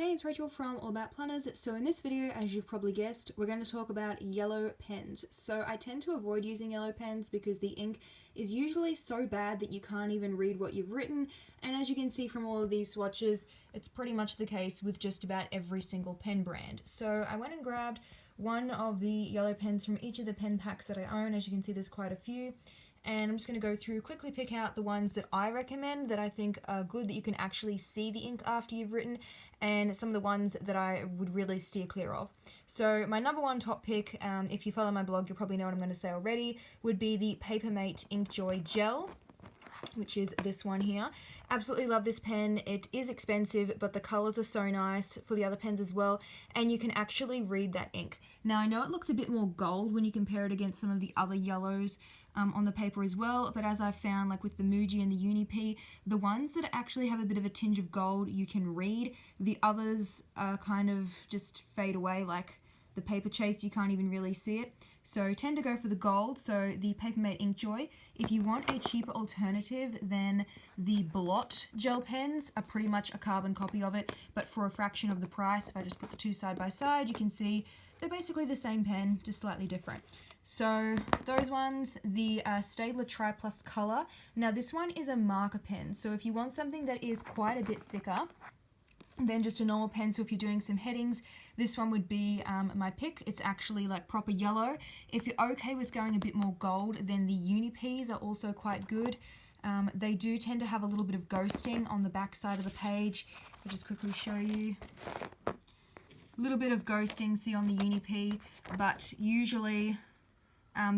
Hey, it's Rachel from All About Planners. So in this video, as you've probably guessed, we're going to talk about yellow pens. So I tend to avoid using yellow pens because the ink is usually so bad that you can't even read what you've written. And as you can see from all of these swatches, it's pretty much the case with just about every single pen brand. So I went and grabbed one of the yellow pens from each of the pen packs that I own. As you can see, there's quite a few. And I'm just going to go through, quickly pick out the ones that I recommend that I think are good, that you can actually see the ink after you've written, and some of the ones that I would really steer clear of. So my number one top pick, if you follow my blog, you'll probably know what I'm going to say already, would be the Papermate Inkjoy Gel, which is this one here. Absolutely love this pen. It is expensive, but the colors are so nice for the other pens as well, and you can actually read that ink. Now I know it looks a bit more gold when you compare it against some of the other yellows on the paper as well, but as I've found, like with the Muji and the Unipea, the ones that actually have a bit of a tinge of gold you can read. The others kind of just fade away, like the Paper Chase, you can't even really see it. So tend to go for the gold, so the Papermate Inkjoy. If you want a cheaper alternative, then the Blot Gel pens are pretty much a carbon copy of it, but for a fraction of the price. If I just put the two side by side, you can see they're basically the same pen, just slightly different. So those ones, the Stabler Tri Plus Color. Now this one is a marker pen, so if you want something that is quite a bit thicker than just a normal pen, so if you're doing some headings, this one would be my pick. It's actually like proper yellow. If you're okay with going a bit more gold, then the Unipeas are also quite good. They do tend to have a little bit of ghosting on the back side of the page. I'll just quickly show you. A little bit of ghosting, see, on the Unipea, but usually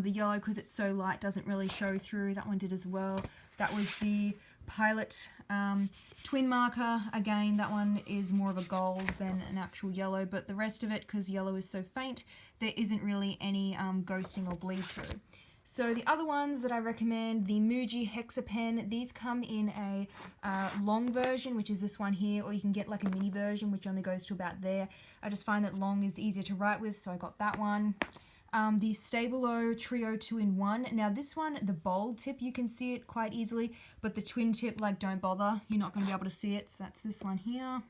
the yellow, because it's so light, doesn't really show through. That one did as well. That was the Pilot twin marker. Again, that one is more of a gold than an actual yellow, but the rest of it, because yellow is so faint, there isn't really any ghosting or bleed through. So the other ones that I recommend, the Muji Hexa pen. These come in a long version, which is this one here, or you can get like a mini version, which only goes to about there. I just find that long is easier to write with, so I got that one. The Stabilo Trio 2-in-1. Now this one, the bold tip, you can see it quite easily, but the twin tip, like, don't bother. You're not going to be able to see it, so that's this one here.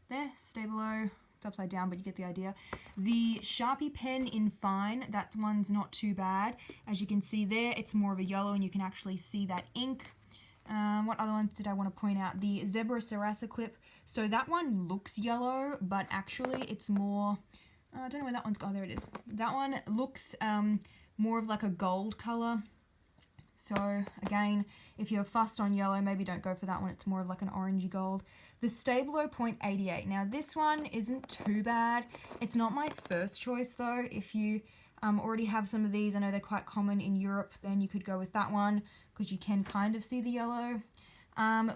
There, Stabilo. It's upside down, but you get the idea. The Sharpie pen in Fine, that one's not too bad. As you can see there, it's more of a yellow, and you can actually see that ink. What other ones did I want to point out? The Zebra Sarasa Clip. So that one looks yellow, but actually it's more... I don't know where that one's gone. Oh, there it is. That one looks more of like a gold color. So again, if you're fussed on yellow, maybe don't go for that one. It's more of like an orangey gold. The Stabilo .88. Now this one isn't too bad. It's not my first choice though. If you already have some of these, I know they're quite common in Europe, then you could go with that one because you can kind of see the yellow.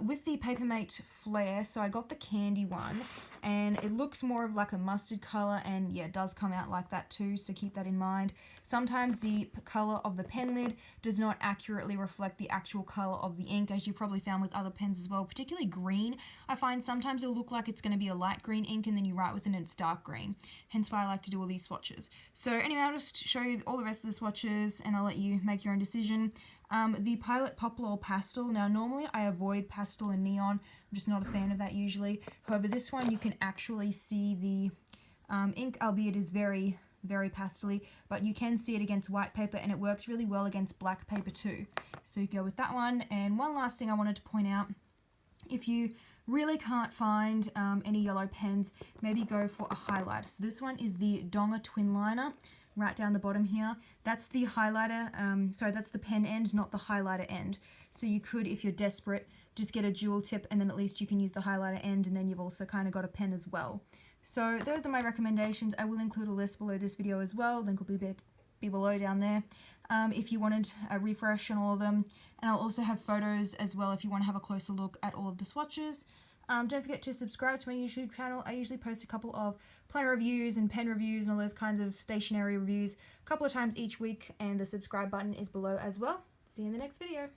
With the Papermate Flare, so I got the candy one, and it looks more of like a mustard color, and yeah, it does come out like that too, so keep that in mind. Sometimes the color of the pen lid does not accurately reflect the actual color of the ink, as you probably found with other pens as well, particularly green. I find sometimes it'll look like it's going to be a light green ink, and then you write with it and it's dark green, hence why I like to do all these swatches. So anyway, I'll just show you all the rest of the swatches, and I'll let you make your own decision. The Pilot Poplar Pastel. Now normally I avoid pastel and neon. I'm just not a fan of that usually. However, this one you can actually see the ink, albeit is very, very pastel-y, but you can see it against white paper, and it works really well against black paper too. So you go with that one. And one last thing I wanted to point out, if you really can't find any yellow pens, maybe go for a highlighter. So this one is the Donga Twin Liner. Right down the bottom here, that's the highlighter, sorry, that's the pen end, not the highlighter end. So you could, if you're desperate, just get a dual tip, and then at least you can use the highlighter end, and then you've also kind of got a pen as well. So those are my recommendations. I will include a list below this video as well. Link will be below down there if you wanted a refresh on all of them. And I'll also have photos as well if you want to have a closer look at all of the swatches. Don't forget to subscribe to my YouTube channel. I usually post a couple of planner reviews and pen reviews and all those kinds of stationery reviews a couple of times each week, and the subscribe button is below as well. See you in the next video.